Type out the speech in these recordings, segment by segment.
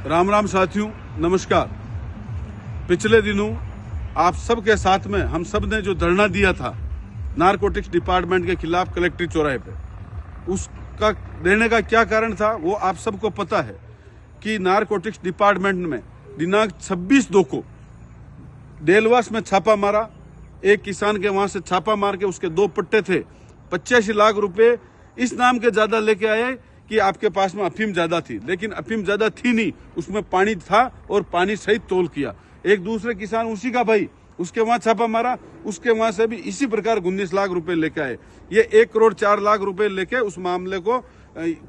राम राम साथियों, नमस्कार। पिछले दिनों आप सब के साथ में हम सब ने जो धरना दिया था नारकोटिक्स डिपार्टमेंट के खिलाफ कलेक्ट्रेट चौराहे पे, उसका देने का क्या कारण था वो आप सबको पता है कि नारकोटिक्स डिपार्टमेंट में दिनांक 26/2 को डेलवास में छापा मारा। एक किसान के वहां से छापा मार के उसके 2 पट्टे थे, 85 लाख रुपए इस नाम के ज्यादा लेके आए कि आपके पास में अफीम ज्यादा थी, लेकिन अफीम ज्यादा थी नहीं, उसमें पानी था और पानी सहित तोल किया। एक दूसरे किसान उसी का भाई, उसके वहां छापा मारा, उसके वहां से भी इसी प्रकार 19 लाख रुपए लेके आए। ये 1,04,00,000 रुपए लेके उस मामले को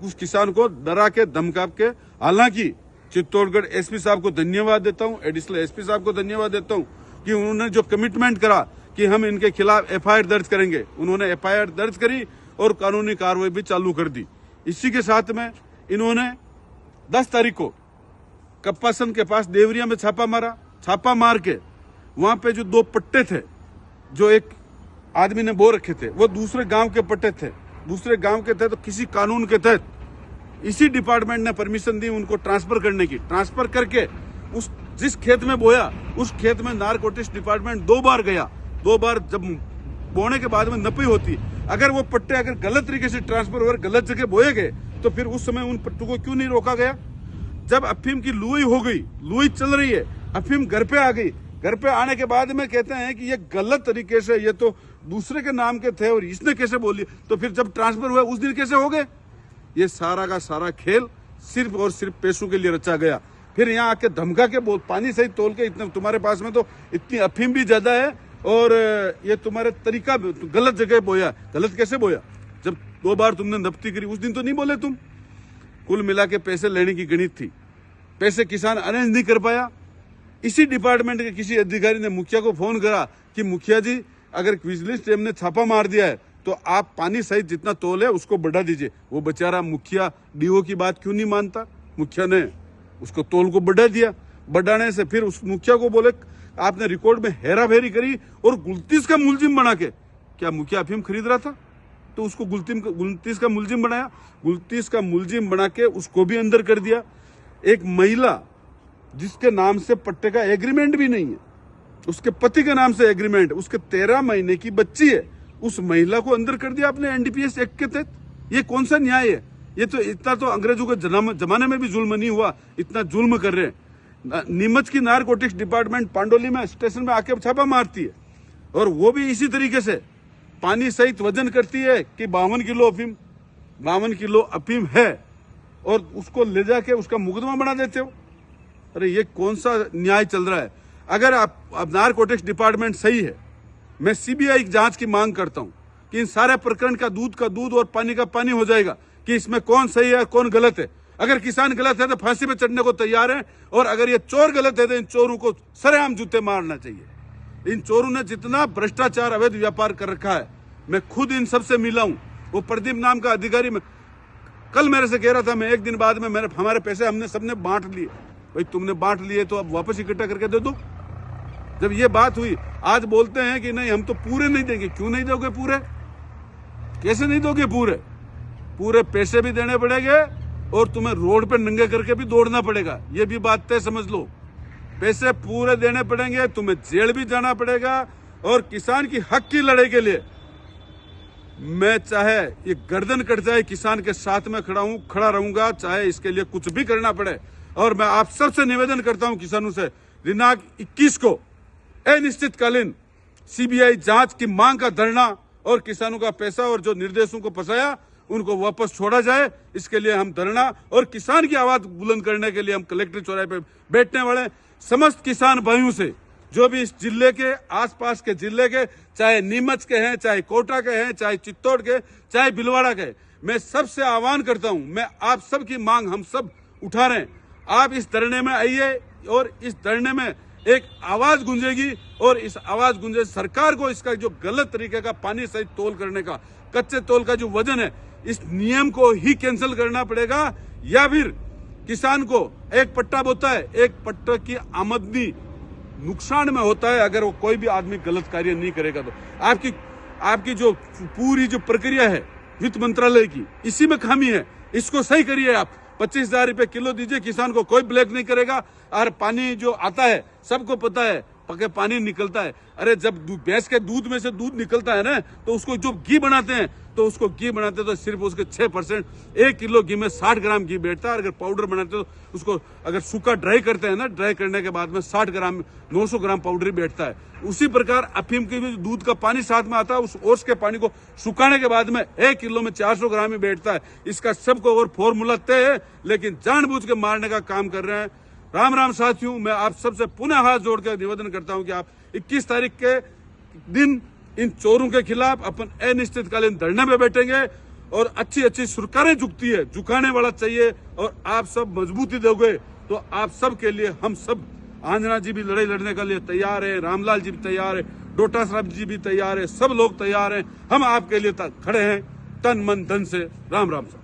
उस किसान को डरा के धमका के, हालांकि चित्तौड़गढ़ एसपी साहब को धन्यवाद देता हूं, एडिशनल एसपी साहब को धन्यवाद देता हूं कि उन्होंने जो कमिटमेंट करा कि हम इनके खिलाफ एफआईआर दर्ज करेंगे, उन्होंने एफआईआर दर्ज करी और कानूनी कार्रवाई भी चालू कर दी। इसी के साथ में इन्होंने 10 तारीख को कप्पासन के पास देवरिया में छापा मारा। छापा मार के वहां पे जो 2 पट्टे थे जो एक आदमी ने बो रखे थे, वो दूसरे गांव के पट्टे थे, दूसरे गांव के थे। तो किसी कानून के तहत इसी डिपार्टमेंट ने परमिशन दी उनको ट्रांसफर करने की। ट्रांसफर करके उस जिस खेत में बोया उस खेत में नारकोटिक्स डिपार्टमेंट 2 बार गया। 2 बार जब बोने के बाद में नपी होती, अगर वो पट्टे अगर गलत तरीके से ट्रांसफर और गलत जगह बोए गए तो फिर उस समय उन पट्टों को क्यों नहीं रोका गया? जब अफीम की लुई हो गई, लुई चल रही है, अफीम घर पे आ गई, घर पे आने के बाद में कहते हैं कि ये गलत तरीके से, ये तो दूसरे के नाम के थे और इसने कैसे बोली, तो फिर जब ट्रांसफर हुआ उस दिन कैसे हो गए? ये सारा का सारा खेल सिर्फ और सिर्फ पैसों के लिए रचा गया। फिर यहाँ आके धमका के बोल, पानी सही तोल के, इतना तुम्हारे पास में तो इतनी अफीम भी ज्यादा है और ये तुम्हारे तरीका गलत जगह बोया। गलत कैसे बोया? जब 2 बार तुमने नपती करी उस दिन तो नहीं बोले तुम। कुल मिला के पैसे लेने की गणित थी, पैसे किसान अरेंज नहीं कर पाया। इसी डिपार्टमेंट के किसी अधिकारी ने मुखिया को फोन करा कि मुखिया जी, अगर विजिलेंस टीम ने छापा मार दिया है तो आप पानी सहित जितना तोल है उसको बढ़ा दीजिए। वो बेचारा मुखिया डीओ की बात क्यों नहीं मानता? मुखिया ने उसको तोल को बढ़ा दिया। बढ़ाने से फिर उस मुखिया को बोले आपने रिकॉर्ड में हेरा फेरी करी और गुलतीस का मुलजिम बना के, क्या मुखिया अफीम खरीद रहा था तो उसको गुलतीस का मुलजिम बनाया। गुलतीस का मुलजिम बना के उसको भी अंदर कर दिया। एक महिला जिसके नाम से पट्टे का एग्रीमेंट भी नहीं है, उसके पति के नाम से एग्रीमेंट, उसके 13 महीने की बच्ची है, उस महिला को अंदर कर दिया आपने एनडीपीएस एक्ट के तहत। ये कौन सा न्याय है? ये तो इतना तो अंग्रेजों के जमाने में भी जुल्म नहीं हुआ, इतना जुल्म कर रहे हैं। नीमच की नारकोटिक्स डिपार्टमेंट पांडोली में स्टेशन में आके छापा मारती है और वो भी इसी तरीके से पानी सहित वजन करती है कि 52 किलो अफीम है और उसको ले जाके उसका मुकदमा बना देते हो। अरे ये कौन सा न्याय चल रहा है? अगर आप नारकोटिक्स डिपार्टमेंट सही है, मैं सीबीआई जांच की मांग करता हूं कि इन सारे प्रकरण का दूध और पानी का पानी हो जाएगा कि इसमें कौन सही है कौन गलत है। अगर किसान गलत है तो फांसी पे चढ़ने को तैयार है, और अगर ये चोर गलत है तो इन चोरों को सरेआम जूते मारना चाहिए। इन चोरों ने जितना भ्रष्टाचार अवैध व्यापार कर रखा है, मैं खुद इन सबसे मिला हूं। वो प्रदीप नाम का अधिकारी कल मेरे से कह रहा था, मैं 1 दिन बाद में हमारे पैसे हमने सबने बांट लिए। भाई तुमने बांट लिए तो अब वापस इकट्ठा करके दे दो। जब ये बात हुई, आज बोलते हैं कि नहीं हम तो पूरे नहीं देंगे। क्यों नहीं दोगे पूरे? कैसे नहीं दोगे पूरे? पूरे पैसे भी देने पड़ेंगे और तुम्हें रोड पे नंगे करके भी दौड़ना पड़ेगा। ये भी बात तय समझ लो। पैसे पूरे देने पड़ेंगे, तुम्हें जेल भी जाना पड़ेगा। और किसान की हक की लड़ाई के लिए मैं चाहे ये गर्दन कट जाए, किसान के साथ में खड़ा रहूंगा, चाहे इसके लिए कुछ भी करना पड़े। और मैं आप सबसे निवेदन करता हूं किसानों से, दिनांक 21 को अनिश्चितकालीन सीबीआई जांच की मांग का धरना और किसानों का पैसा और जो निर्देशों को फंसाया उनको वापस छोड़ा जाए, इसके लिए हम धरना और किसान की आवाज बुलंद करने के लिए हम कलेक्ट्रेट चौराहे पे बैठने वाले। समस्त किसान भाइयों से जो भी इस जिले के आसपास के जिले के, चाहे नीमच के हैं, चाहे कोटा के हैं, चाहे चित्तौड़ के, चाहे भीलवाड़ा के, मैं सबसे आह्वान करता हूं, मैं आप सब की मांग हम सब उठा रहे हैं। आप इस धरने में आइए और इस धरने में एक आवाज गूंजेगी और इस आवाज गूंजे सरकार को इसका जो गलत तरीके का पानी सहित तोल करने का, कच्चे तोल का जो वजन है, इस नियम को ही कैंसिल करना पड़ेगा। या फिर किसान को एक पट्टा बोता है, एक पट्टे की आमदनी नुकसान में होता है अगर वो कोई भी आदमी गलत कार्य नहीं करेगा। तो आपकी जो पूरी जो प्रक्रिया है वित्त मंत्रालय की, इसी में खामी है। इसको सही करिए आप। 25,000 रुपए किलो दीजिए, किसान को कोई ब्लैक नहीं करेगा। और पानी जो आता है सबको पता है, पके पानी निकलता है। अरे जब भैंस के दूध में से दूध निकलता है ना, तो उसको जो घी बनाते हैं, तो उसको घी बनाते तो सिर्फ उसके 6%, 1 किलो घी में 60 ग्राम घी बैठता है। अगर पाउडर बनाते तो उसको अगर सूखा ड्राई करते हैं ना, ड्राई करने के बाद में 60 ग्राम 900 ग्राम पाउडर ही बैठता है। उसी प्रकार अफीम के भी दूध का पानी साथ में आता है, उस ओस के पानी को सुखाने के बाद में 1 किलो में 400 ग्राम ही बैठता है। इसका सबको और फॉर्मूला तय है, लेकिन जानबूझ के मारने का काम कर रहे हैं। राम राम साथियों, मैं आप सबसे पुनः हाथ जोड़कर निवेदन करता हूं कि आप 21 तारीख के दिन इन चोरों के खिलाफ अपन अनिश्चितकालीन धरने में बैठेंगे और अच्छी अच्छी सरकारें झुकती है, झुकाने वाला चाहिए। और आप सब मजबूती दोगे तो आप सब के लिए हम सब, आंजना जी भी लड़ाई लड़ने के लिए तैयार है, रामलाल जी भी तैयार है, डोटा साहब जी भी तैयार है, सब लोग तैयार हैं। हम आपके लिए खड़े हैं तन मन धन से। राम राम साहब।